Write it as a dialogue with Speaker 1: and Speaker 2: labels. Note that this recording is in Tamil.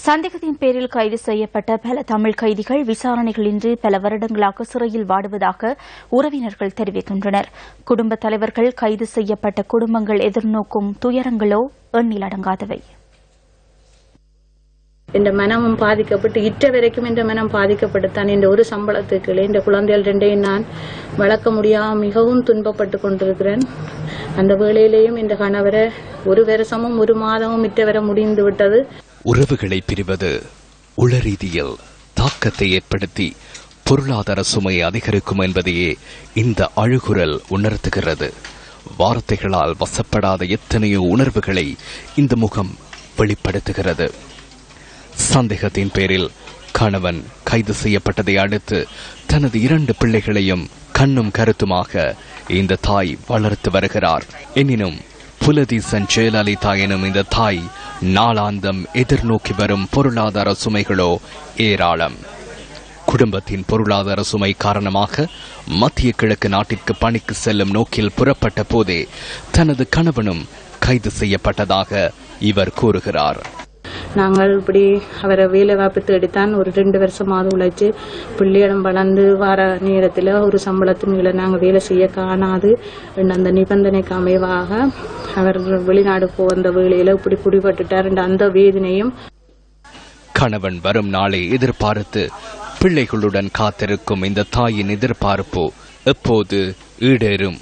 Speaker 1: சந்தேகத்தின் பேரில் கைது செய்யப்பட்ட பல தமிழ் கைதிகள் விசாரணைகளின்றி பல வருடங்களாக சிறையில் வாடுவதாக உறவினர்கள் தெரிவிக்கின்றனர். குடும்பத் தலைவர்கள் கைது செய்யப்பட்ட குடும்பங்கள் எதிர்நோக்கும் துயரங்களோ எண்ணிலடங்காதவை.
Speaker 2: இந்த மனமும் பாதிக்கப்பட்டு இற்ற வரைக்கும் இந்த மனம் பாதிக்கப்பட்டுத்தான் இந்த ஒரு சம்பளத்துக்கு இந்த குழந்தைகள் ரெண்டையும் நான் வளர்க்க முடியாமல் மிகவும் துன்பப்பட்டு கொண்டிருக்கிறேன். அந்த வேளையிலேயும் இந்த கணவரை ஒரு வருஷமும் ஒரு மாதமும் இற்ற வர முடிந்து விட்டது.
Speaker 3: உறவுகளை பிரிவது உள ரீதியில் தாக்கத்தை ஏற்படுத்தி பொருளாதார சுமை அதிகரிக்கும் என்பதையே இந்த அழுகுரல் உணர்த்துகிறது. வார்த்தைகளால் வசப்படாத எத்தனையோ உணர்வுகளை இந்த முகம் வெளிப்படுத்துகிறது. சந்தேகத்தின் பேரில் கணவன் கைது செய்யப்பட்டதை அடுத்து தனது 2 பிள்ளைகளையும் கண்ணும் கருத்துமாக இந்த தாய் வளர்த்து வருகிறார். எனினும் புலதீசன் ஜெயலலிதா எனும் இந்த தாய் நாளாந்தம் எதிர்நோக்கி வரும் பொருளாதார சுமைகளோ ஏராளம். குடும்பத்தின் பொருளாதார சுமை காரணமாக மத்திய கிழக்கு நாட்டிற்கு பணிக்கு செல்லும் நோக்கில் புறப்பட்ட போதே தனது கணவனும் கைது செய்யப்பட்டதாக இவர் கூறுகிறார்.
Speaker 2: நாங்கள் இப்படி அவரை வேலை வாய்ப்பு தேடித்தான் ஒரு 2 வருஷமாவது உழைச்சு பிள்ளையிடம் வளர்ந்து வர நேரத்தில் ஒரு சம்பளத்தின் மேலே நாங்கள் வேலை செய்ய காணாது அந்த நிபந்தனைக்கு அமைவாக அவர் வெளிநாடு போகிற வேலையில் இப்படி குடிபட்டுட்டார். அந்த வேதனையும்
Speaker 3: கணவன் வரும் நாளை எதிர்பார்த்து பிள்ளைகளுடன் காத்திருக்கும் இந்த தாயின் எதிர்பார்ப்பு எப்போது ஈடேறும்?